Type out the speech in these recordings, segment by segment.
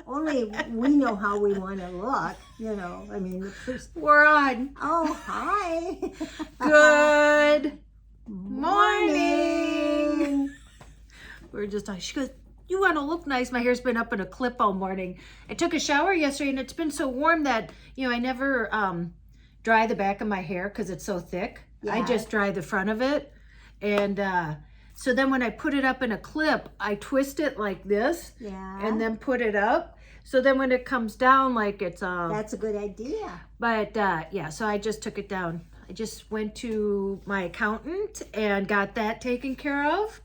only we know how we want to look, you know. I mean, the first... We're on. Oh, hi. Good morning. We were just talking. She goes, you want to look nice. My hair's been up in a clip all morning. I took a shower yesterday and it's been so warm that, you know, I never dry the back of my hair because it's so thick. Yeah. I just dry the front of it. And so then when I put it up in a clip, I twist it like this. Yeah. And then put it up. So then when it comes down, like it's... That's a good idea. But yeah, so I just took it down. I just went to my accountant and got that taken care of.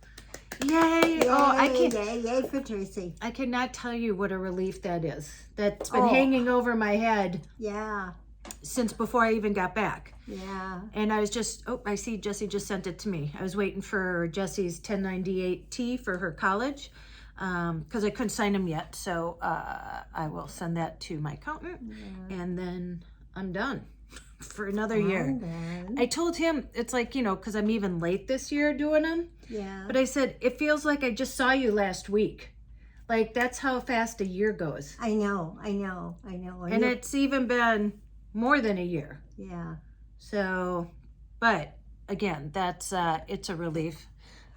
Yay! Yay for Tracey. I cannot tell you what a relief that is. That's been hanging over my head. Yeah. Since before I even got back. Yeah. And I was just, I see Jessie just sent it to me. I was waiting for Jessie's 1098T for her college because I couldn't sign them yet. So I will send that to my accountant and then I'm done for another year. I told him, it's like, you know, because I'm even late this year doing them. Yeah. But I said, it feels like I just saw you last week. Like, that's how fast a year goes. I know. And it's even been more than a year. Yeah. So, but again, that's, it's a relief.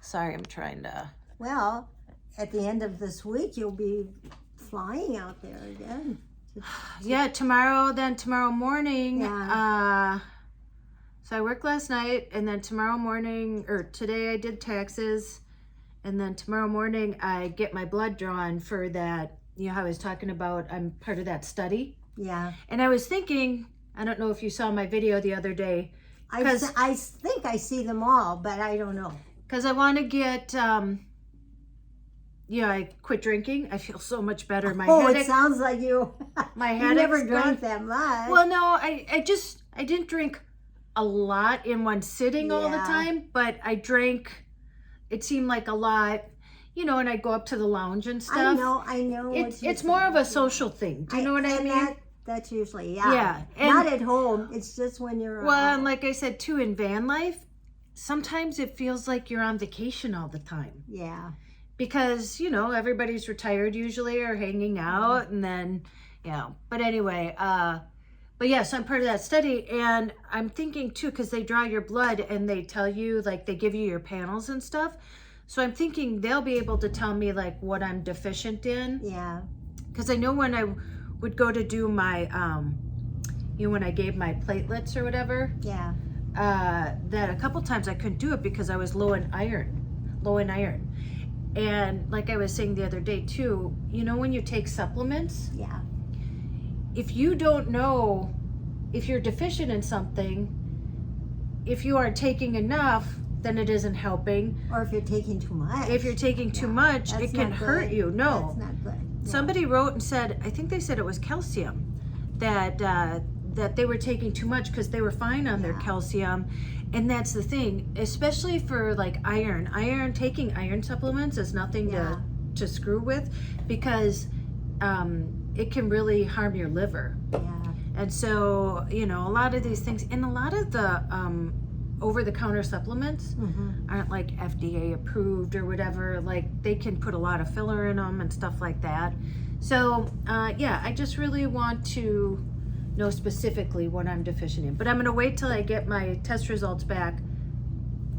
Sorry, I'm trying to. Well, at the end of this week, you'll be flying out there again. Yeah, tomorrow morning. Yeah. So I worked last night and then tomorrow morning, or today I did taxes. And then tomorrow morning I get my blood drawn for that, you know how I was talking about, I'm part of that study. Yeah. And I was thinking, I don't know if you saw my video the other day. I think I see them all, but I don't know. Because I want to get, yeah, I quit drinking. I feel so much better. My headache, it sounds like you. My you headache never drank that much. Well, no, I didn't drink a lot in one sitting all the time, but I drank. It seemed like a lot, you know. And I go up to the lounge and stuff. I know. It's more of a social thing. Do you know what I mean? That's usually Yeah. And, not at home. It's just when you're. Well, and like I said too, in van life, sometimes it feels like you're on vacation all the time. Yeah. Because, you know, everybody's retired usually or hanging out and then, you know, but anyway, but yes, I'm part of that study and I'm thinking too, because they draw your blood and they tell you, like they give you your panels and stuff. So I'm thinking they'll be able to tell me like what I'm deficient in. Yeah. Because I know when I would go to do my, you know, when I gave my platelets or whatever. Yeah. That a couple times I couldn't do it because I was low in iron. And like I was saying the other day too, you know, when you take supplements, if you don't know if you're deficient in something, if you aren't taking enough, then it isn't helping. Or if you're taking too much. If you're taking too much, it can hurt you. No. That's not good. No. Somebody wrote and said, I think they said it was calcium, that they were taking too much because they were fine on their calcium. And that's the thing, especially for like iron. Taking iron supplements is nothing to screw with because it can really harm your liver. Yeah. And so, you know, a lot of these things, and a lot of the over-the-counter supplements aren't like FDA approved or whatever. Like they can put a lot of filler in them and stuff like that. So yeah, I just really want to know specifically what I'm deficient in. But I'm gonna wait till I get my test results back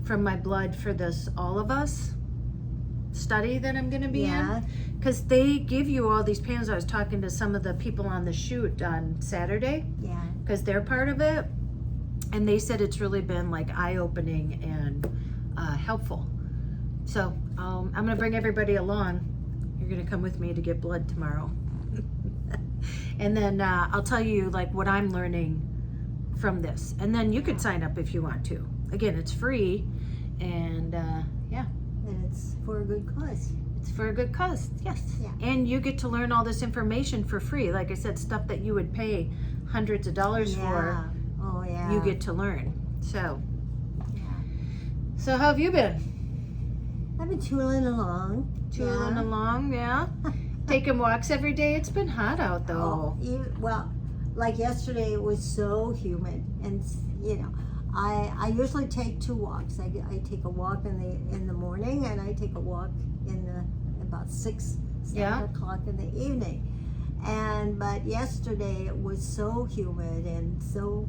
from my blood for this All of Us study that I'm gonna be in. Because they give you all these panels. I was talking to some of the people on the shoot on Saturday. Yeah. Because they're part of it. And they said it's really been like eye-opening and helpful. So I'm gonna bring everybody along. You're gonna come with me to get blood tomorrow. And then I'll tell you like what I'm learning from this. And then you could sign up if you want to. Again, it's free and yeah. And it's for a good cause. It's for a good cause, yes. Yeah. And you get to learn all this information for free. Like I said, stuff that you would pay hundreds of dollars for. Oh yeah. You get to learn. So, so how have you been? I've been tooling along. Taking walks every day. It's been hot out though. Well, like yesterday it was so humid, and you know, I usually take 2 walks. I take a walk in the morning, and I take a walk in the about 6, 7 o'clock in the evening. but yesterday it was so humid and so,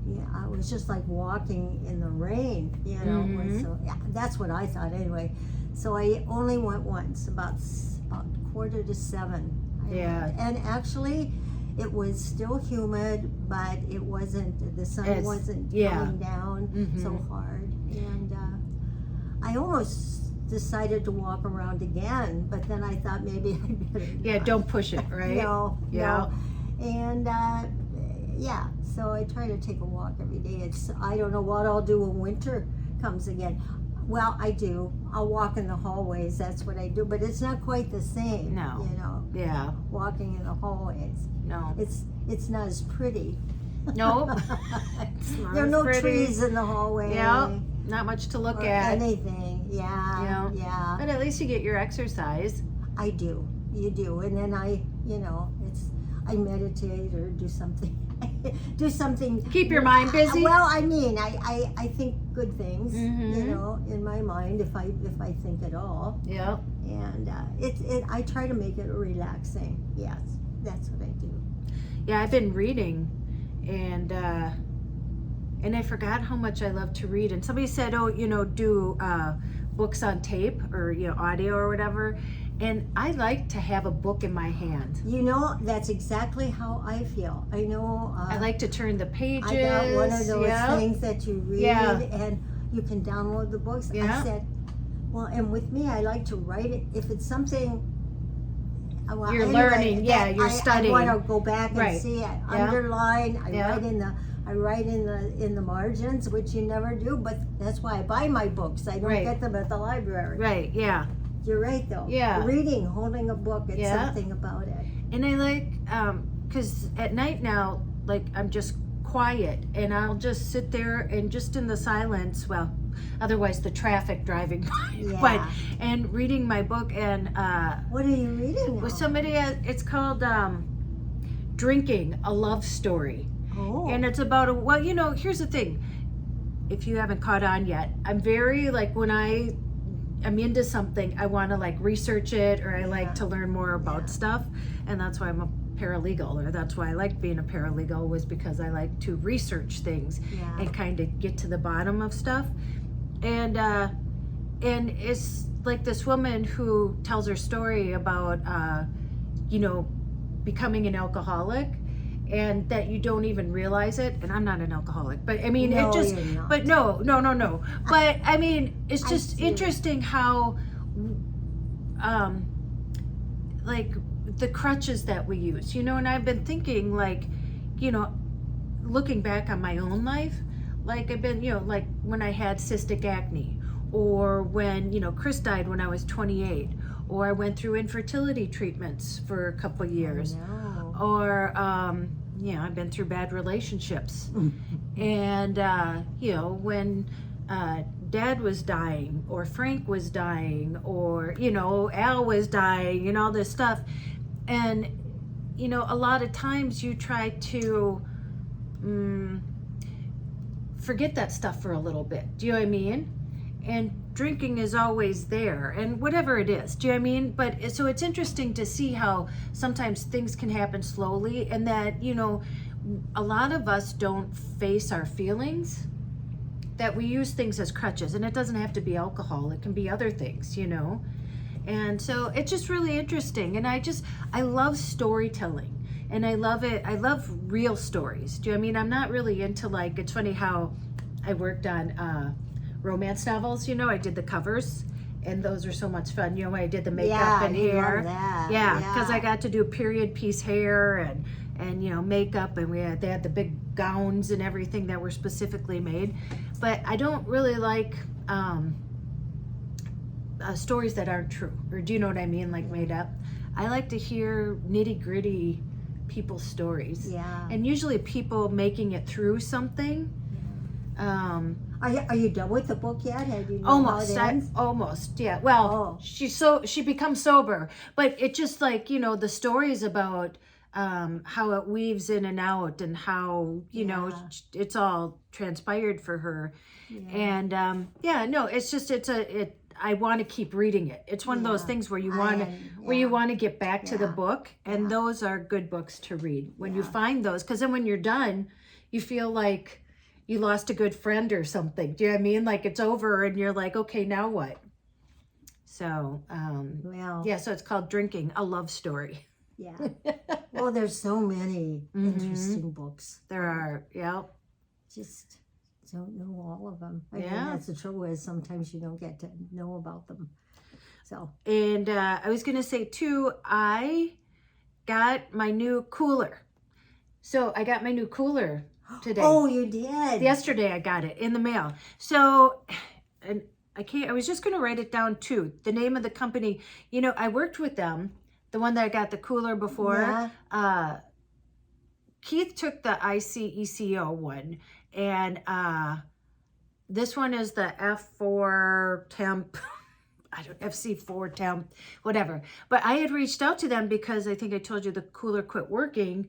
yeah, I was just like walking in the rain, you know. It was so, yeah, that's what I thought anyway. So I only went once, about 6:45. Yeah. And actually, it was still humid, but it wasn't, the sun wasn't coming down so hard. And I almost decided to walk around again, but then I thought maybe I better not. Yeah, don't push it, right? No. Yeah. And yeah, so I try to take a walk every day. I don't know what I'll do when winter comes again. Well, I do. I'll walk in the hallways. That's what I do. But it's not quite the same. No. You know. Yeah. Walking in the hallways. No. It's not as pretty. Nope. There are no trees in the hallway. Yeah. Not much to look at. Anything. Yeah. Yeah. But at least you get your exercise. I do. You do. And then I meditate or do something. Do something. Keep your mind busy. Well, I mean, I think good things, you know, in my mind if I think at all. Yeah. And I try to make it relaxing. Yes, that's what I do. Yeah, I've been reading, and I forgot how much I love to read. And somebody said, oh, you know, do books on tape or, you know, audio or whatever. And I like to have a book in my hand. You know, that's exactly how I feel. I know. I like to turn the pages. I got one of those things that you read and you can download the books. Yeah. I said, well, and with me, I like to write it. If it's something you're learning, you're studying. I want to go back and see it. Underline. I write in the margins, which you never do, but that's why I buy my books. I don't get them at the library. Right. Yeah. You're right, though. Yeah. Reading, holding a book, it's something about it. And I like, because at night now, like, I'm just quiet, and I'll just sit there and just in the silence, well, otherwise the traffic driving by, and reading my book. And what are you reading now? With somebody, it's called Drinking, a Love Story. Oh. And it's about well, you know, here's the thing. If you haven't caught on yet, I'm very, like, when I'm into something, I want to, like, research it, or I like to learn more about stuff. And that's why I'm a paralegal, or that's why I like being a paralegal, was because I like to research things and kind of get to the bottom of stuff. And it's like this woman who tells her story about, you know, becoming an alcoholic, and that you don't even realize it. And I'm not an alcoholic, but I mean, no, it just, you're not. but no. But I mean, it's just interesting how, like, the crutches that we use, you know. And I've been thinking, like, you know, looking back on my own life, like, I've been, you know, like when I had cystic acne, or when, you know, Chris died when I was 28, or I went through infertility treatments for a couple years. Or, you know, I've been through bad relationships. And, you know, when Dad was dying, or Frank was dying, or, you know, Al was dying, and all this stuff. And, you know, a lot of times you try to forget that stuff for a little bit. Do you know what I mean? And drinking is always there, and whatever it is, do you know what I mean? But so it's interesting to see how sometimes things can happen slowly, and that, you know, a lot of us don't face our feelings, that we use things as crutches. And it doesn't have to be alcohol, it can be other things, you know. And so it's just really interesting. And I love storytelling, and I love it. I love real stories. Do you know what I mean? I'm not really into, like, it's funny how I worked on romance novels, you know. I did the covers, and those are so much fun. You know, I did the makeup and hair. Love that. Yeah, because I got to do period piece hair and you know, makeup, and they had the big gowns and everything that were specifically made. But I don't really like stories that aren't true, or do you know what I mean, like made up. I like to hear nitty-gritty people's stories. Yeah. And usually people making it through something. Are you done with the book yet? Have you Almost. Almost. Yeah. Well, she becomes sober, but it just, like, you know, the stories about how it weaves in and out, and how, you know, it's all transpired for her. And no, it's just I want to keep reading it. It's one of those things where you want to get back to the book, and those are good books to read when you find those, because then when you're done, you feel like you lost a good friend or something. Do you know what I mean? Like it's over and you're like, okay, now what? So, so it's called Drinking, a Love Story. Yeah. Well, there's so many interesting books. There are, Just don't know all of them. I mean, that's the trouble is sometimes you don't get to know about them. So. And I was going to say too, I got my new cooler. So I got my new cooler today. Oh, you did? Yesterday I got it in the mail. So, and I was just going to write it down too. The name of the company, I worked with them, the one that I got the cooler before. Yeah. Keith took the ICECO one, and this one is the F4 temp, FC4 temp, whatever. But I had reached out to them because I think I told you the cooler quit working,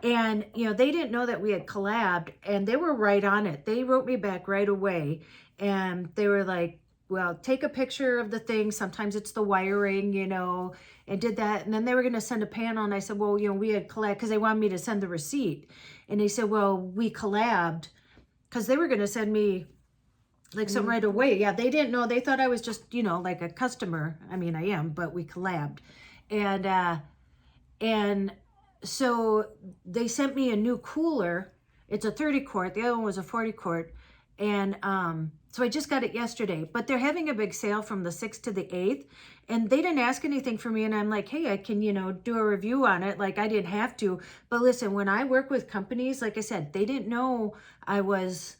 and they didn't know that we had collabed, and they were right on it. They wrote me back right away, and they were like, well, take a picture of the thing. Sometimes it's the wiring, and did that. And then they were going to send a panel. And I said, well, we had collabed, because they wanted me to send the receipt. And they said, well, we collabed, because they were going to send me like something right away. Yeah, they didn't know. They thought I was just, like a customer. I mean, I am, but we collabed. And so they sent me a new cooler. It's a 30 quart. The other one was a 40 quart. And so I just got it yesterday, but they're having a big sale from the 6th to the 8th, and they didn't ask anything for me. And I'm like, hey, I can, do a review on it. Like I didn't have to, but listen, when I work with companies, like I said, they didn't know I was,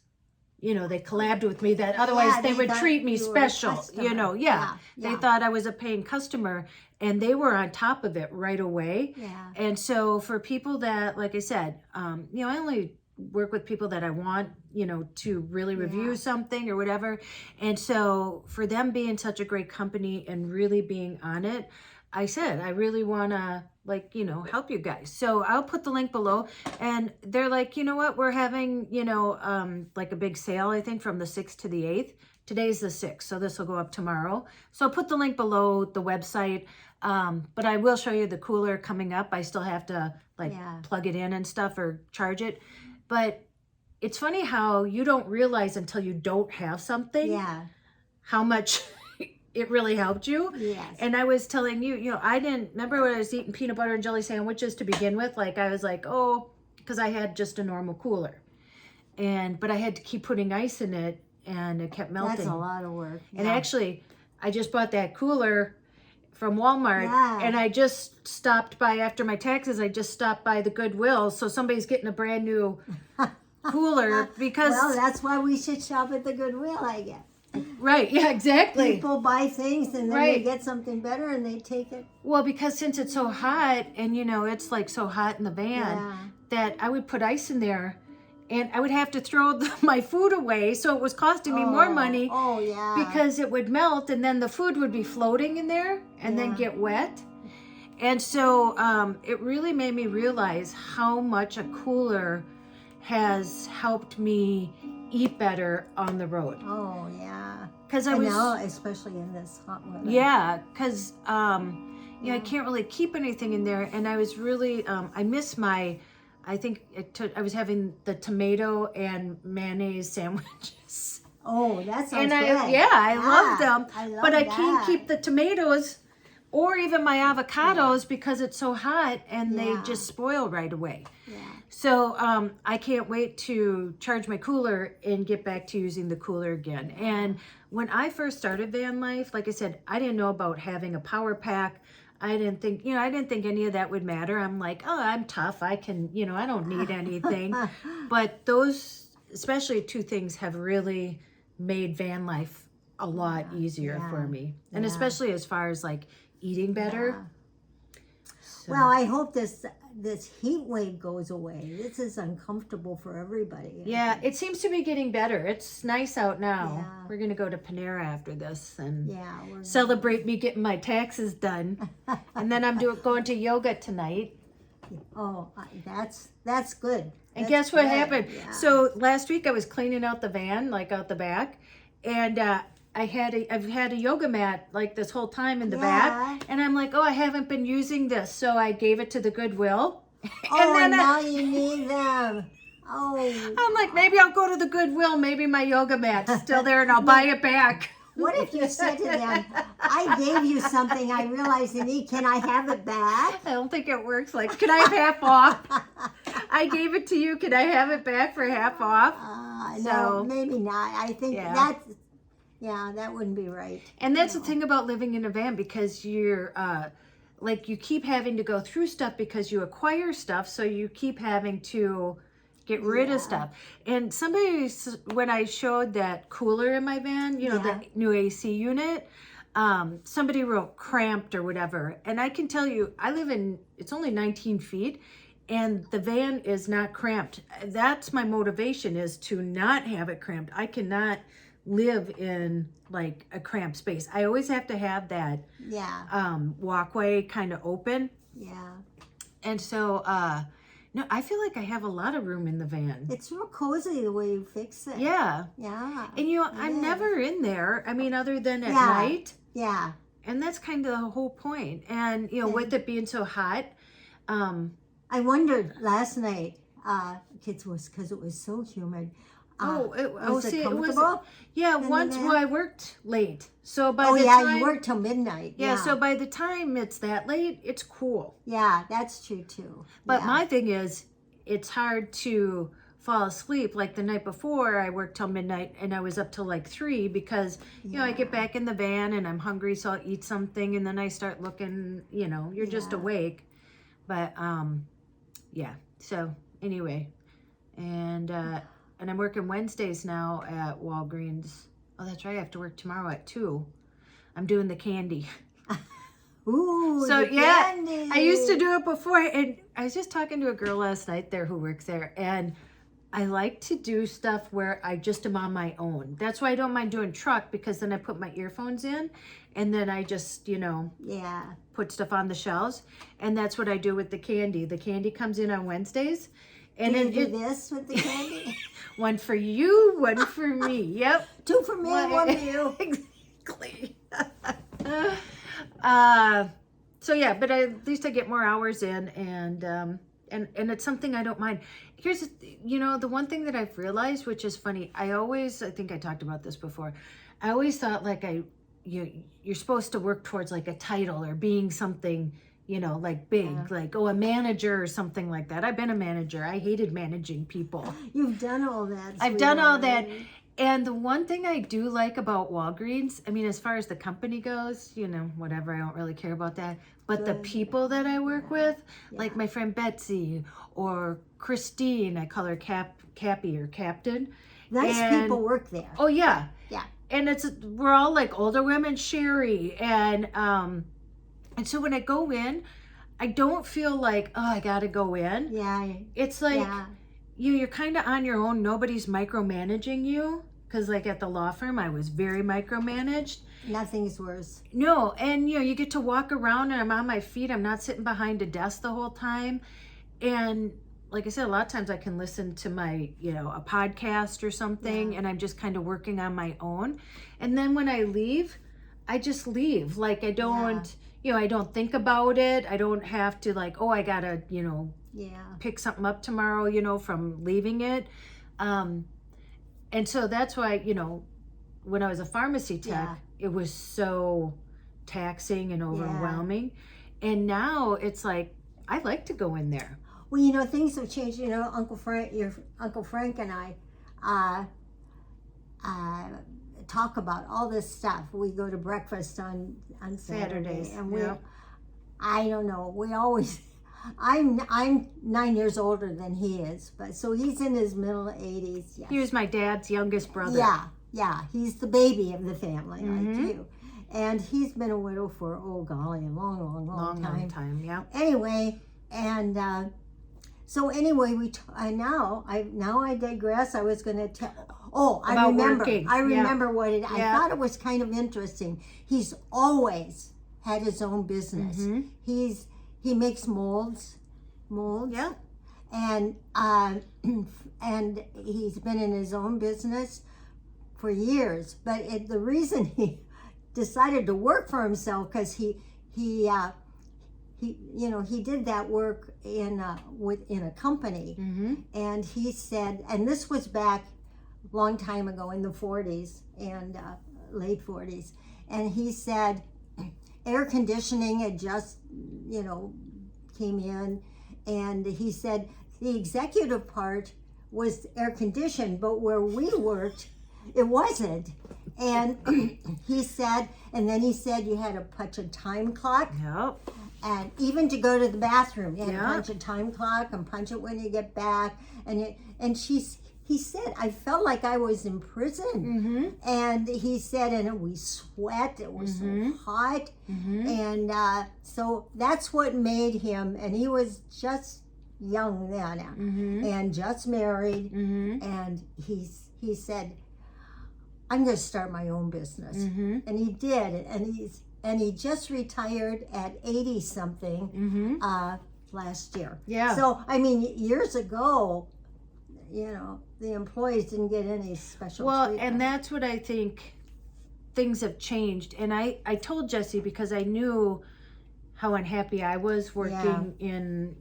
they collabed with me, that otherwise they would treat me special, They thought I was a paying customer, and they were on top of it right away. Yeah. And so for people that, like I said, I only work with people that I want, to really review something or whatever. And so for them being such a great company and really being on it, I said, I really want to help you guys. So I'll put the link below, and they're like, you know what, we're having, like a big sale, I think from the 6th to the 8th. Today's the 6th, so this will go up tomorrow. So I'll put the link below, the website. But I will show you the cooler coming up. I still have to plug it in and stuff or charge it. But it's funny how you don't realize until you don't have something how much it really helped you. Yes. And I was telling you, I didn't remember when I was eating peanut butter and jelly sandwiches to begin with. Like I was like, oh, because I had just a normal cooler, but I had to keep putting ice in it, and it kept melting. That's a lot of work. Yeah. And actually, I just bought that cooler from Walmart, and I just stopped by after my taxes. I just stopped by the Goodwill, so somebody's getting a brand new cooler because. Well, that's why we should shop at the Goodwill, I guess. Right? Yeah, exactly. People buy things and then they get something better and they take it. Well, because since it's so hot, and it's like so hot in the van that I would put ice in there. And I would have to throw my food away, so it was costing me more money. Oh, yeah. Because it would melt, and then the food would be floating in there and then get wet. And so it really made me realize how much a cooler has helped me eat better on the road. Oh, yeah. Because now, especially in this hot weather. Yeah, because I can't really keep anything in there, and I was really I miss my. I think I was having the tomato and mayonnaise sandwiches. Oh, that sounds good. I love them. I can't keep the tomatoes or even my avocados because it's so hot and they just spoil right away. Yeah. So I can't wait to charge my cooler and get back to using the cooler again. And when I first started van life, like I said, I didn't know about having a power pack. I didn't think any of that would matter. I'm like, oh, I'm tough. I can, I don't need anything. But those, especially two things, have really made van life a lot easier for me. And especially as far as like eating better. So. Well, I hope this heat wave goes away. This is uncomfortable for everybody. Yeah, it seems to be getting better. It's nice out now. Yeah. We're going to go to Panera after this and celebrate me getting my taxes done. And then I'm going to yoga tonight. Oh, that's good. And guess what happened? Yeah. So last week I was cleaning out the van, like out the back, and I've had a yoga mat like this whole time in the Yeah. back, and I'm like, oh, I haven't been using this, so I gave it to the Goodwill. Oh, and then now you need them. Oh. I'm like, maybe I'll go to the Goodwill. Maybe my yoga mat's still there, and I'll buy it back. What if you said to them, I gave you something I realized you need, can I have it back? I don't think it works. Like, can I have half off? I gave it to you. Can I have it back for half off? No, maybe not. I think that wouldn't be right. And that's the thing about living in a van, because you're like, you keep having to go through stuff because you acquire stuff, so you keep having to get rid of stuff. And somebody, when I showed that cooler in my van, you know, the new AC unit, somebody wrote cramped or whatever. And I can tell you, it's only 19 feet, and the van is not cramped. That's my motivation, is to not have it cramped. I cannot live in like a cramped space. I always have to have that walkway kind of open. Yeah. And so, no, I feel like I have a lot of room in the van. It's real cozy the way you fix it. Yeah. Yeah. And you know, I'm never in there. I mean, other than at night. Yeah. And that's kind of the whole point. And, you know, with it being so hot. I wondered last night, because it was so humid. Was it comfortable? Once I worked late. So by you worked till midnight. Yeah, so by the time it's that late, it's cool. Yeah, that's true too. But my thing is, it's hard to fall asleep. Like the night before, I worked till midnight and I was up till like 3 because, you know, I get back in the van and I'm hungry, so I'll eat something, and then I start looking, you know, you're just awake. But, so anyway, and I'm working Wednesdays now at Walgreens. Oh, that's right. I have to work tomorrow at 2. I'm doing the candy. Ooh, so candy. I used to do it before. And I was just talking to a girl last night there who works there. And I like to do stuff where I just am on my own. That's why I don't mind doing truck, because then I put my earphones in and then I just, you know, put stuff on the shelves. And that's what I do with the candy. The candy comes in on Wednesdays. And do you do this with the candy? One for you, one for me. Yep. 2 for me, 1 for you. Exactly. So yeah, but at least I get more hours in, and it's something I don't mind. Here's, you know, the one thing that I've realized, which is funny. I think I talked about this before. I always thought like you're supposed to work towards like a title or being something, you know, like big, like, a manager or something like that. I've been a manager. I hated managing people. You've done all that. I've done all that. And the one thing I do like about Walgreens, I mean, as far as the company goes, you know, whatever, I don't really care about that. But the people that I work with, like my friend Betsy or Christine, I call her Cappy or Captain. Nice people work there. Oh, yeah. Yeah. And we're all like older women, Sherry. And so when I go in, I don't feel like, oh, I got to go in. Yeah. It's like, you're kind of on your own. Nobody's micromanaging you. Because like at the law firm, I was very micromanaged. Nothing's worse. No. And, you know, you get to walk around and I'm on my feet. I'm not sitting behind a desk the whole time. And like I said, a lot of times I can listen to my, you know, a podcast or something. And I'm just kind of working on my own. And then when I leave, I just leave. Like I don't... You know, I don't think about it. I don't have to like, oh, I gotta, you know, pick something up tomorrow, you know, from leaving it. And so that's why, you know, when I was a pharmacy tech, it was so taxing and overwhelming. And now it's like, I like to go in there. Well, you know, things have changed. You know, your Uncle Frank and I talk about all this stuff. We go to breakfast on Saturdays, and I don't know. We always. I'm 9 years older than he is, but so he's in his middle 80s. Yes. He was my dad's youngest brother. Yeah. He's the baby of the family, like you. And he's been a widow for, oh golly, a long time. Yeah. Anyway, and so anyway, now I digress. I was going to tell. Oh, I remember what it. I thought it was kind of interesting. He's always had his own business. He makes molds. Yeah. And he's been in his own business for years. But the reason he decided to work for himself, because he did that work in a company, and he said, and this was back a long time ago in the 40s and late 40s, and he said air conditioning had just came in, and he said the executive part was air conditioned, but where we worked, it wasn't. And he said you had to punch a time clock. Yep. And even to go to the bathroom, you had to punch a time clock and punch it when you get back. He said, I felt like I was in prison. And he said, and we sweat, it was so hot. And so that's what made him, and he was just young then, and just married. And he said, I'm going to start my own business. And he did. And he just retired at 80 something last year. Yeah. So, I mean, years ago, the employees didn't get any special treatment. And that's what I think, things have changed. And I told Jesse, because I knew how unhappy I was working in,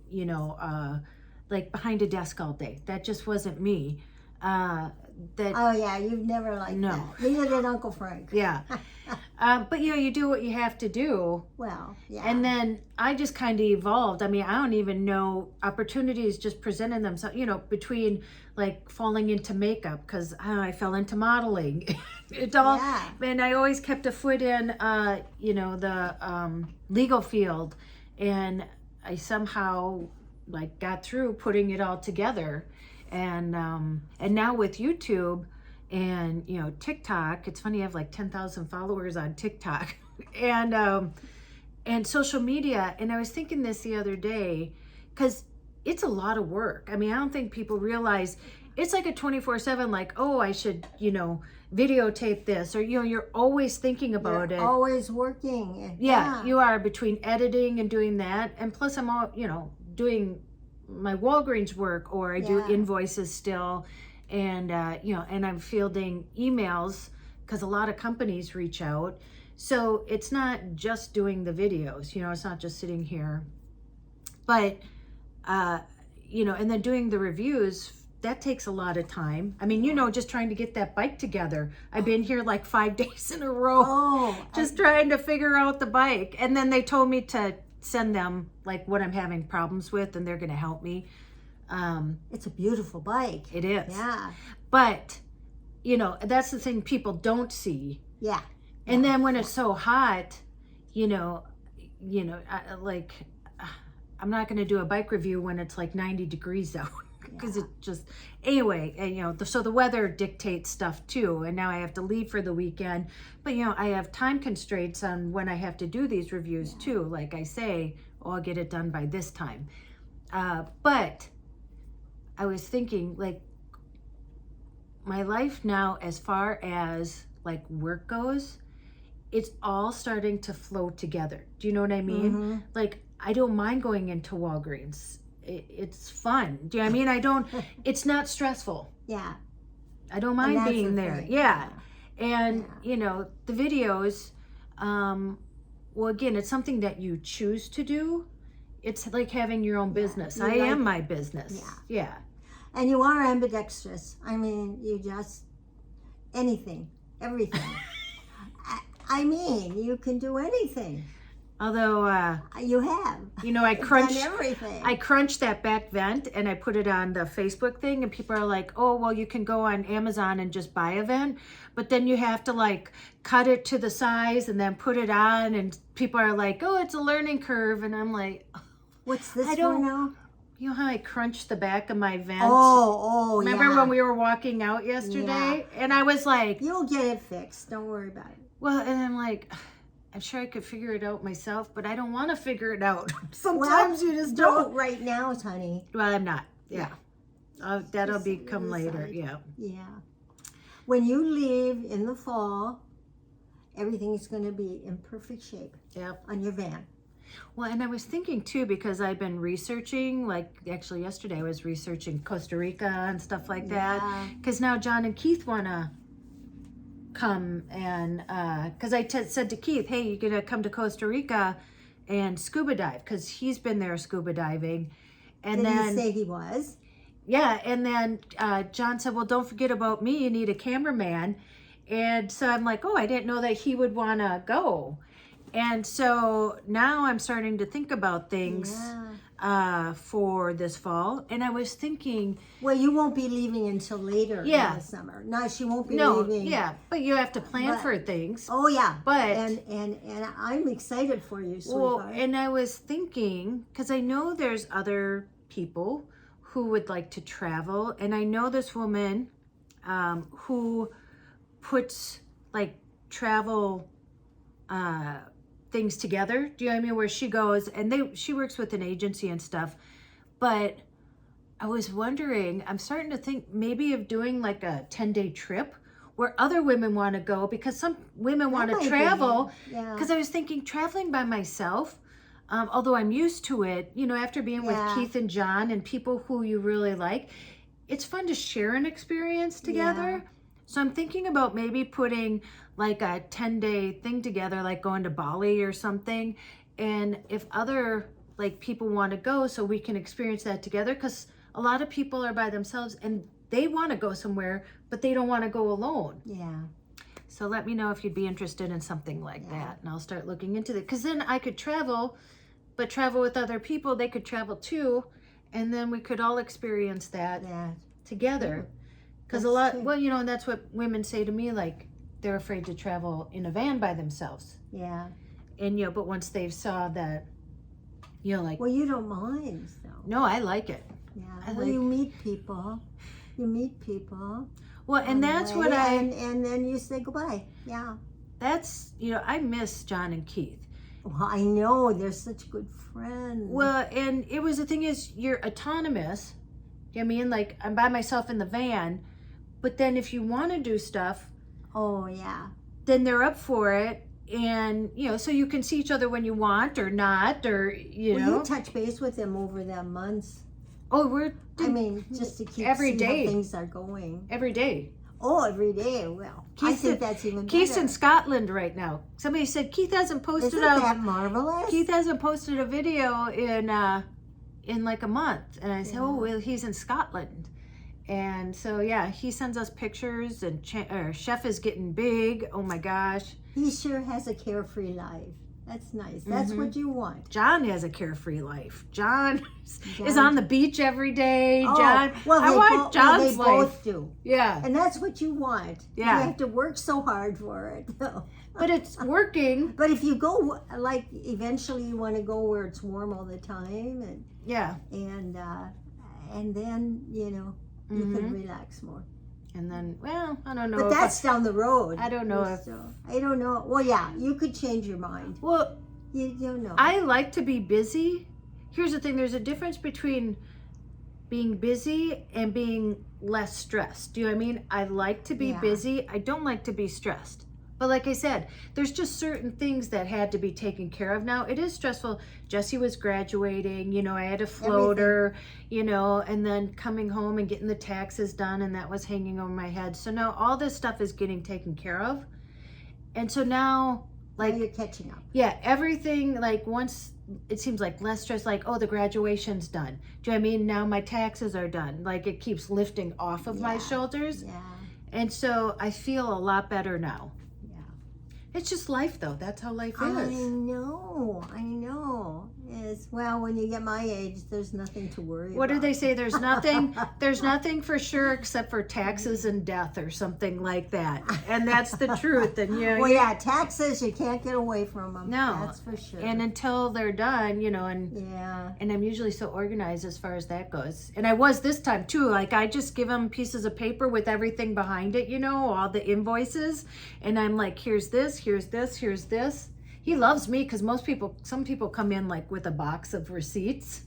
like behind a desk all day. That just wasn't me. You've never liked that. Neither did Uncle Frank. Yeah. But you do what you have to do. Well, yeah. And then I just kind of evolved. I mean, I don't even know, opportunities just presented themselves, between like falling into makeup, because I fell into modeling. It all, and I always kept a foot in, the legal field, and I somehow like got through putting it all together. And now with YouTube and TikTok, it's funny, I have like 10,000 followers on TikTok, and social media. And I was thinking this the other day, because it's a lot of work. I mean, I don't think people realize it's like a 24/7, like, oh, I should videotape this, or you're always thinking about it, always working. You are, between editing and doing that, and plus I'm all doing my Walgreens work, or I do invoices still, and and I'm fielding emails, because a lot of companies reach out. So it's not just doing the videos, it's not just sitting here, but and then doing the reviews, that takes a lot of time. I mean, just trying to get that bike together. I've been here like 5 days in a row, trying to figure out the bike. And then they told me to send them like what I'm having problems with, and they're going to help me. It's a beautiful bike. It is. Yeah. But, that's the thing people don't see. Yeah. And then when it's so hot, I'm not going to do a bike review when it's like 90 degrees out, because it just, anyway, and, so the weather dictates stuff too. And now I have to leave for the weekend, but I have time constraints on when I have to do these reviews too. Like I say, I'll get it done by this time. But I was thinking, like, my life now, as far as like work goes, it's all starting to flow together. Do you know what I mean? Like, I don't mind going into Walgreens. It's fun. Do you know what I mean? It's not stressful. Yeah. I don't mind being there. Thing. Yeah. And, the videos, well, again, it's something that you choose to do. It's like having your own business. I am my business. Yeah. And you are ambidextrous. I mean, you just, everything. I mean, you can do anything. Although you have, I crunched everything. I crunched that back vent, and I put it on the Facebook thing, and people are like, oh, well, you can go on Amazon and just buy a vent, but then you have to like cut it to the size and then put it on, and people are like, oh, it's a learning curve, and I'm like, what's this for now? You know how I crunched the back of my vent? Remember when we were walking out yesterday? And I was like, you'll get it fixed, don't worry about it. Well, and I'm like, I'm sure I could figure it out myself, but I don't want to figure it out. Sometimes you just don't. Right now, honey. Well, I'm not. Yeah. That'll become later. Yeah. Yeah. When you leave in the fall, everything's going to be in perfect shape. Yep. On your van. Well, and I was thinking too, because I've been researching, like actually yesterday I was researching Costa Rica and stuff like that. Because now John and Keith want to come and because I said to Keith, hey, you're gonna come to Costa Rica and scuba dive, because he's been there scuba diving. And Did then he say he was? yeah, and then John said, well, don't forget about me, you need a cameraman. And so I'm like, oh, I didn't know that he would want to go. And so now I'm starting to think about things for this fall. And I was thinking, well, you won't be leaving until later in the summer. No, she won't be leaving. Yeah, but you have to plan for things. Oh yeah, but and I'm excited for you, sweetheart. Well, and I was thinking, because I know there's other people who would like to travel, and I know this woman who puts like travel things together. Do you know what I mean? Where she goes and she works with an agency and stuff. But I was wondering, I'm starting to think maybe of doing like a 10-day trip where other women want to go, because some women want to travel. Because I was thinking traveling by myself, although I'm used to it, you know, after being with Keith and John and people who you really like, it's fun to share an experience together. So I'm thinking about maybe putting like a 10-day thing together, like going to Bali or something. And if other like people want to go, so we can experience that together, because a lot of people are by themselves and they want to go somewhere, but they don't want to go alone. Yeah. So let me know if you'd be interested in something like that. And I'll start looking into it, because then I could travel, but travel with other people. They could travel too. And then we could all experience that together. Because a lot, well, you know, and that's what women say to me, like they're afraid to travel in a van by themselves. Yeah. And, you know, but once they've saw that, you know, like. Well, you don't mind, though. No, I like it. Yeah. Well, you meet people. You meet people. Well, and that's what and then you say goodbye. Yeah. That's, you know, I miss John and Keith. Well, I know. They're such good friends. Well, and it was, the thing is, you're autonomous. You know what I mean? Like, I'm by myself in the van. But then if you want to do stuff, then they're up for it. And, you know, so you can see each other when you want or not, or, you know. You touch base with them over the months. Oh, I mean, just to keep every day. How things are going. Every day. Oh, every day. Well, I think that's even better. Keith's in Scotland right now. Somebody said Keith hasn't posted. Isn't that marvelous? Keith hasn't posted a video in like a month, and I said, oh, well, he's in Scotland. And so, yeah, he sends us pictures, and Chef is getting big. Oh, my gosh. He sure has a carefree life. That's nice. That's what you want. John has a carefree life. John is on the beach every day. John, well, I want John's life. They both do. Yeah. And that's what you want. Yeah. You have to work so hard for it. But it's working. But if you go, like, eventually you want to go where it's warm all the time. And then, you know, you can relax more. And then, well, I don't know. But that's down the road. I don't know I don't know. Well, yeah, you could change your mind. Well, you don't know. I like to be busy. Here's the thing. There's a difference between being busy and being less stressed. Do you know what I mean? I like to be busy. I don't like to be stressed. But like I said, there's just certain things that had to be taken care of. Now, it is stressful. Jessie was graduating, you know, I had a floater, you know, and then coming home and getting the taxes done, and that was hanging over my head. So now all this stuff is getting taken care of. And so now, like, now you're catching up. Yeah, everything, like, once it seems like less stress, like, oh, the graduation's done. Do you know what I mean? Now my taxes are done. Like, it keeps lifting off of my shoulders. Yeah. And so I feel a lot better now. It's just life, though. That's how life is. I know. Yes. Well, when you get my age, there's nothing to worry about. What do they say? There's nothing. There's nothing for sure except for taxes and death, or something like that. And that's the truth. And you know, well, yeah, taxes, you can't get away from them. No, that's for sure. And until they're done, you know, and I'm usually so organized as far as that goes. And I was this time too. Like, I just give them pieces of paper with everything behind it, you know, all the invoices, and I'm like, here's this, here's this, here's this. He loves me because some people come in like with a box of receipts.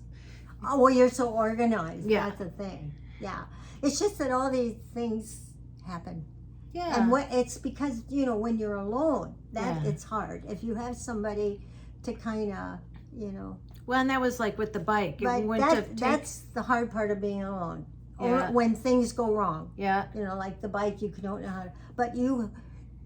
Oh, well, you're so organized. Yeah. That's the thing. Yeah. It's just that all these things happen. Yeah. And it's because, you know, when you're alone, it's hard. If you have somebody to kind of, you know. Well, and that was like with the bike. But that's the hard part of being alone. Yeah. Or when things go wrong. Yeah. You know, like the bike, you don't know how to, but you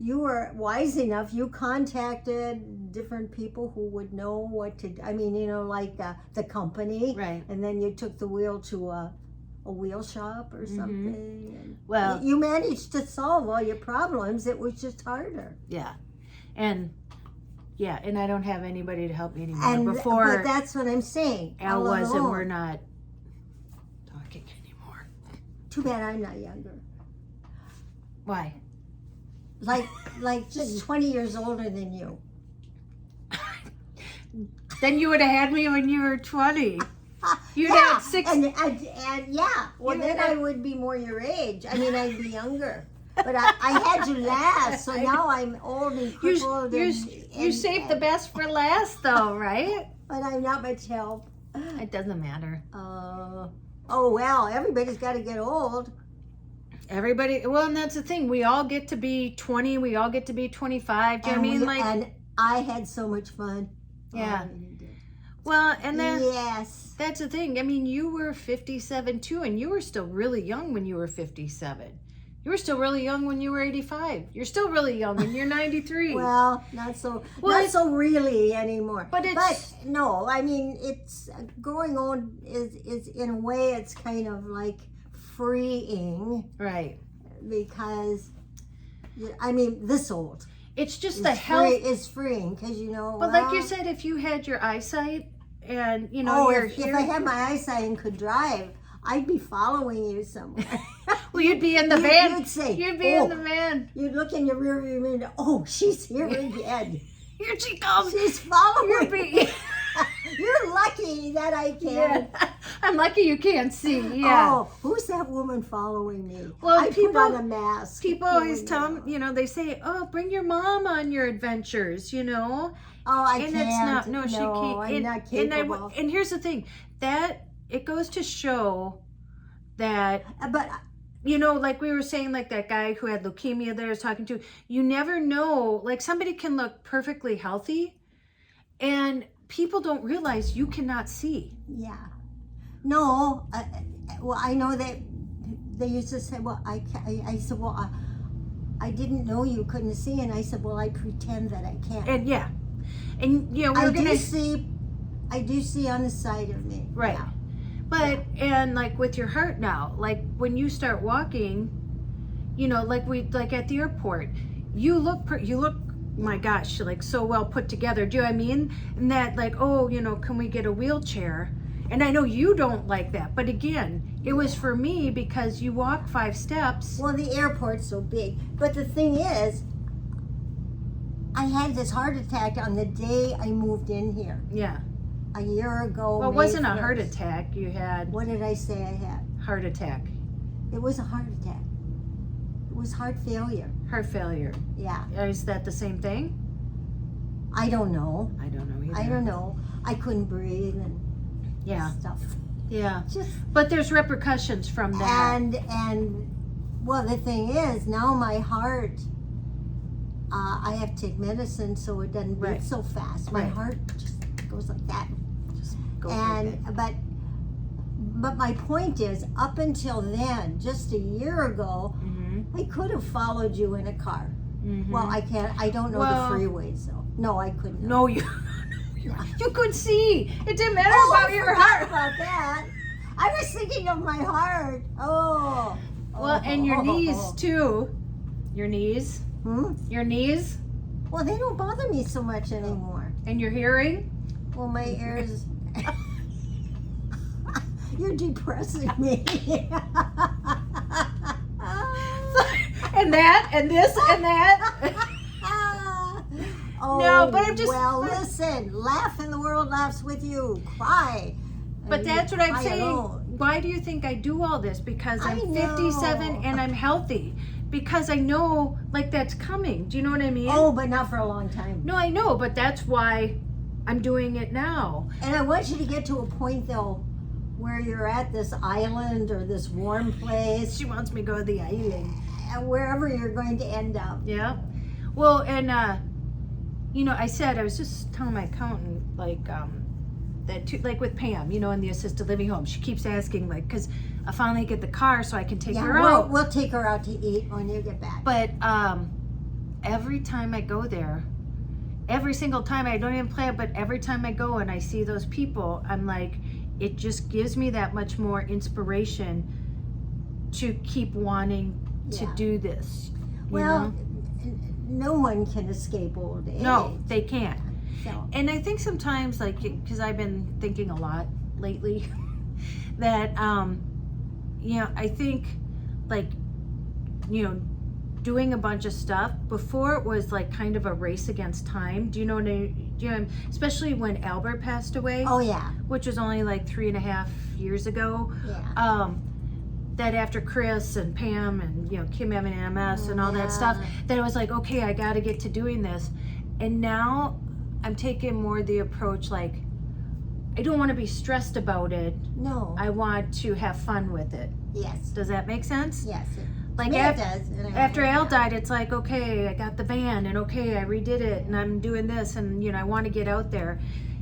you were wise enough. You contacted different people who would know what to do. I mean, you know, like the company. Right. And then you took the wheel to a wheel shop or something. And Well, you managed to solve all your problems. It was just harder. yeah. And I don't have anybody to help me anymore. And Before but that's what I'm saying. Al all was, and alone. we're not talking anymore. Too bad I'm not younger. Why? Like just 20 years older than you. Then you would have had me when you were 20. You'd Yeah, had 6. and yeah. Well, You then had- I would be more your age. I mean, I'd be younger. But I had you last, so now I'm old and crippled. You saved the best for last, though, right? But I'm not much help. It doesn't matter. Oh, well, everybody's got to get old. Everybody, well, and that's the thing. We all get to be 20. We all get to be 25. Do you know what I mean? Like, And I had so much fun. Yeah. Oh, you did. well, and then Yes. that's the thing. I mean, you were 57 too, and you were still really young when you were 57. You were still really young when you were 85. You're still really young when you're 93. Well, not so really anymore. But it's- no, I mean, it's growing old is in a way it's kind of like freeing Right. because I mean this old. It's just It's the health. is freeing because you know. But like you said, if you had your eyesight and you know oh, your if hearing, I had my eyesight and could drive, I'd be following you somewhere. well, you'd be in the van. You'd say, You'd be in the van. You'd look in your rearview mirror. Oh, she's here again. Here she comes. She's following You'd me. be. You're lucky that I can. Yeah. I'm lucky you can't see. Yeah. Oh, who's that woman following me? Well, I people- put on a mask. People always tell me, you know, they say, "Oh, bring your mom on your adventures," you know. Oh, I And can't. it's not. No, she can't. I'm not capable. And here's the thing, that it goes to show that, But you know, like we were saying, like that guy who had leukemia that I was talking to, you never know, like somebody can look perfectly healthy and people don't realize you cannot see. yeah, no. Well, I know that they used to say, "Well, I said, well, I didn't know you couldn't see," and I said, "Well, I pretend that I can." And yeah, and you know, I we're gonna do see on the side of me. right. Yeah. But, and like with your heart now, like when you start walking, you know, like at the airport, you look, my gosh, like so well put together. Do you know what I mean? And that like, oh, you know, can we get a wheelchair? And I know you don't like that, but again, it was for me because you walk 5 steps. Well, the airport's so big. But the thing is, I had this heart attack on the day I moved in here. Yeah. A year ago. Well, it May wasn't a 1st. heart attack. You had What did I say I had? heart attack, It was a heart attack. It was heart failure. heart failure. Yeah. Is that the same thing? I don't know. I don't know either. I don't know. I couldn't breathe and Yeah. stuff. Yeah. Just But there's repercussions from that. and well, the thing is, now my heart. I have to take medicine so it doesn't beat Right. so fast. My Right. heart just goes like that. Just go for And it. but my point is, up until then, just a year ago, Mm-hmm. I could have followed you in a car. Mm-hmm. Well, I can't. I don't know Well- the freeways, so no, I couldn't. No, you could see. It didn't matter Oh, about I your forgot heart. about that. I was thinking of my heart. Oh. Well, and your knees too. Your knees. Hmm? Your knees Well, they don't bother me so much anymore. and your hearing. Well, my ears. You're depressing me. And that and this and that. Oh, No, but I'm just- Well, listen. Laugh and the world laughs with you. Cry. But And that's you what I'm cry saying. alone. Why do you think I do all this? Because I I'm know. 57 and I'm healthy. Because I know, like, that's coming. Do you know what I mean? Oh, but not for a long time. No, I know, but that's why I'm doing it now. And I want you to get to a point, though, where you're at this island or this warm place, She wants me to go to the island. and wherever you're going to end up. Yeah. Well, and you know, I was just telling my accountant, like, that too, like with Pam, you know, in the assisted living home, she keeps asking, like, because I finally get the car so I can take her out. We'll take her out to eat when you get back. But every time I go there, every single time, I don't even plan, but every time I go and I see those people, I'm like, it just gives me that much more inspiration to keep wanting to do this. Well, no one can escape old age. No, they can't. So. And I think sometimes, like, because I've been thinking a lot lately, that, I think, like, doing a bunch of stuff before, it was like kind of a race against time. Do you know what especially when Albert passed away? Oh yeah. Which was only like 3.5 years ago. Yeah. That after Chris and Pam and Kim having MS and all that stuff, that I was like, okay, I got to get to doing this. And now I'm taking more the approach, like, I don't want to be stressed about it. No. I want to have fun with it. Yes. Does that make sense? Yes. Like it does. After Al died, it's like, okay, I got the van, and okay, I redid it, and I'm doing this, and I want to get out there.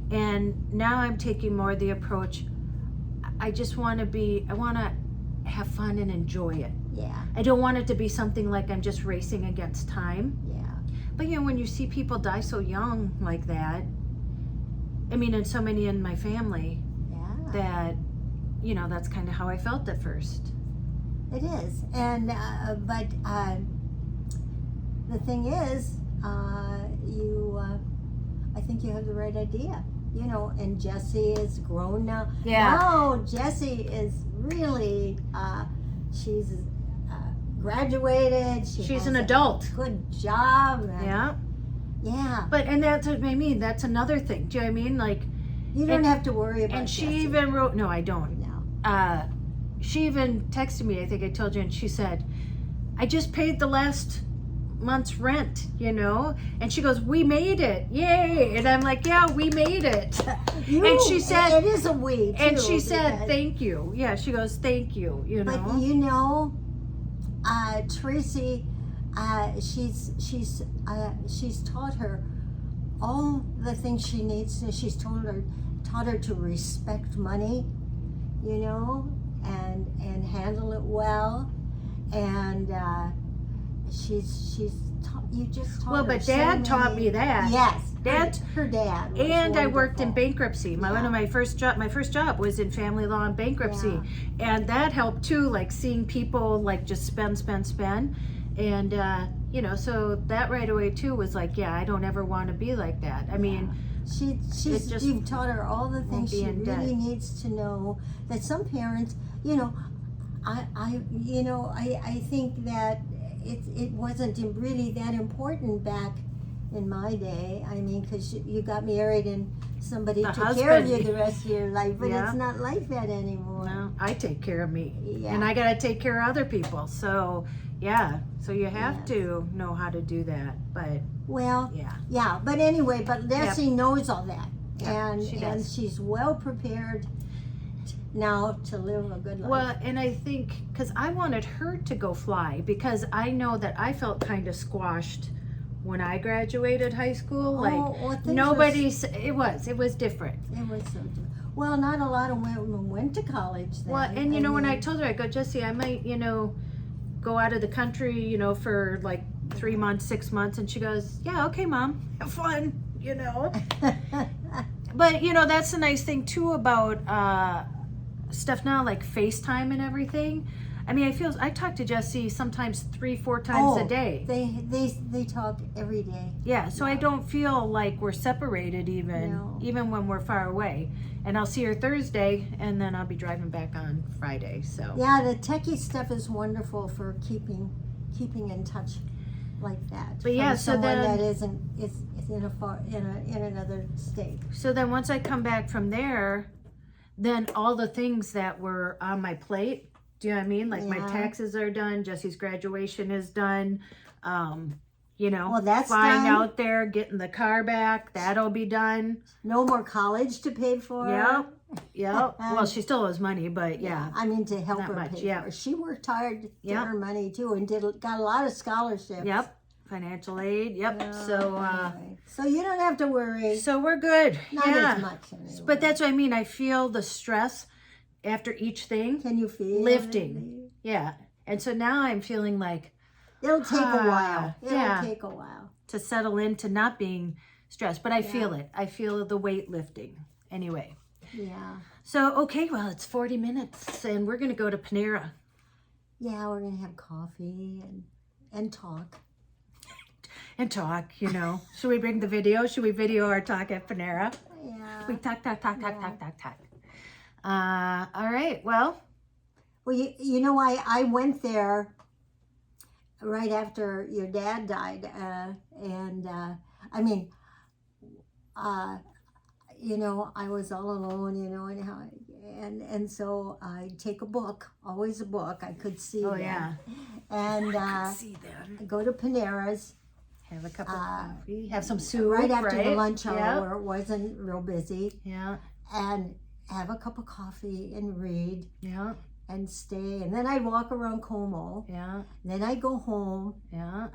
And now I'm taking more the approach, I just want to have fun and enjoy it. Yeah. I don't want it to be something like I'm just racing against time. Yeah. But when you see people die so young like that, I mean, and so many in my family, that, that's kind of how I felt at first. It is. And, but the thing is, I think you have the right idea. And Jessie is grown now. Yeah. Now Jessie is really, she's graduated. She's an adult. Good job. Yeah. Yeah. But, and that's what I mean. That's another thing. Do you know what I mean? Like, you don't have to worry about And she Jessie. even wrote, no, I don't. No. She even texted me, I think I told you, and she said, I just paid the last month's rent, and she goes, we made it, yay. And I'm like, yeah, we made it. And she said, it is a we too, and she said, thank you. Yeah, she goes, thank you, But Tracey, she's taught her all the things she needs to. She's taught her to respect money, and handle it well, and you just taught her. Well, but Dad taught me that. Yes, her dad. Was and wonderful. I worked in bankruptcy. One of my first job was in family law and bankruptcy, and that helped too. Like seeing people like just spend, and so that right away too was like, yeah, I don't ever want to be like that. I mean. You've taught her all the things she really needs to know. That some parents, I think that it wasn't really that important back in my day. I mean, because you got married and somebody took care of you the rest of your life, but it's not like that anymore. No, I take care of me, and I got to take care of other people. So so you have to know how to do that, but. Well, but anyway, but Jessie knows all that, and she's well prepared now to live a good life. Well, and I think, because I wanted her to go fly, because I know that I felt kind of squashed when I graduated high school. It was different. It was so different. Well, not a lot of women went to college then. Well, and when I told her, I go, Jessie, I might, go out of the country, for like 3 months, 6 months, and she goes, yeah, okay, Mom, have fun, But that's the nice thing too about stuff now, like FaceTime and everything. I mean, I talk to Jessie sometimes 3-4 times a day. They talk every day. Yeah, so I don't feel like we're separated even when we're far away. And I'll see her Thursday, and then I'll be driving back on Friday. So yeah, the techie stuff is wonderful for keeping in touch like that. But yeah, so then that is in another state. So then once I come back from there, then all the things that were on my plate, do you know what I mean? Like my taxes are done, Jessie's graduation is done. Well, that's flying out there, getting the car back, that'll be done. No more college to pay for. Yep. Well, she still owes money, but I mean, to help her much, pay for it. She worked hard to get her money too, and got a lot of scholarships. Yep. Financial aid. Yep. So you don't have to worry. So we're good. Not as much anyway. But that's what I mean. I feel the stress after each thing. Can you feel lifting? Yeah. And so now I'm feeling like, It'll take a while. Yeah. It'll take a while. To settle into not being stressed. But I feel it. I feel the weight lifting. Anyway. Yeah. So, okay, well, it's 40 minutes and we're going to go to Panera. Yeah, we're going to have coffee and talk. And talk, you know. Should we bring the video? Should we video our talk at Panera? Yeah. We talk. All right, well. Well, you know, I went there right after your dad died. I mean, you know, I was all alone, you know, and so I take a book, always a book. I could see them. Yeah. And See them. go to Panera's. Have a cup of coffee. Have some soup, right after the lunch hour Yeah. where it wasn't real busy. Yeah. And have a cup of coffee and read Yeah. and stay. And then I'd walk around Como. Yeah. Then I'd go home. Yeah.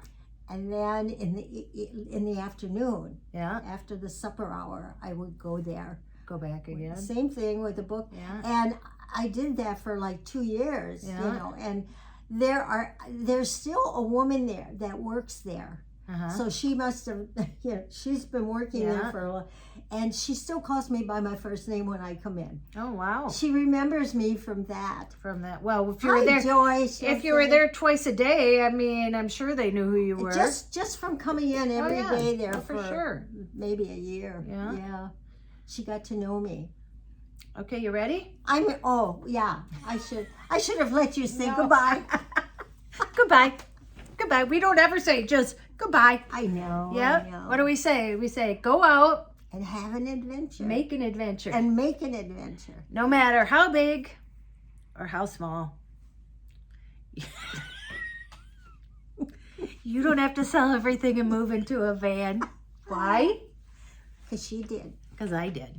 And then in the afternoon, Yeah. after the supper hour, I would go there. Go back again. Same thing with the book. Yeah. And I did that for like 2 years, Yeah. you know. And there's still a woman there that works there. Uh-huh. So she must have, you know, she's been working there Yeah. for a while. And she still calls me by my first name when I come in. Oh, wow. She remembers me from that. From that. Well, if you were Hi, there, Joyce. if you were there twice a day, I mean, I'm sure they knew who you were. Just from coming in every day yeah. there Oh, for sure. maybe a year. Yeah. Yeah. She got to know me. Okay, you ready? Yeah. I should have let you say No. goodbye. Goodbye. Goodbye. We don't ever say just goodbye. I know. Yep. I know. What do we say? We say go out, And have an adventure. make an adventure. And make an adventure. No matter how big or how small. You don't have to sell everything and move into a van. Why? Because she did. Because I did.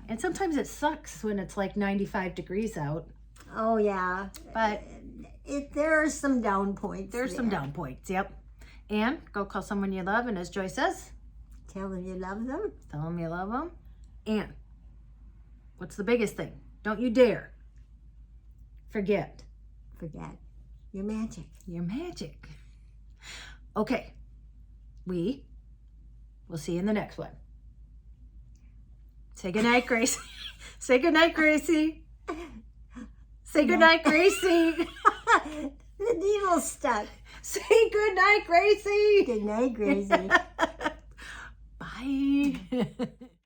And sometimes it sucks when it's like 95 degrees out. Oh, yeah. But There are some down points. there's some there. down points. Yep. And go call someone you love. And as Joy says, Tell them you love them. tell them you love them. And what's the biggest thing? Don't you dare forget Forget your magic. your magic. Okay. We will see you in the next one. Say goodnight, Gracie. Say goodnight, Gracie. Say goodnight, Gracie. The needle's stuck. Say goodnight, Gracie. Good night, Gracie. Bye.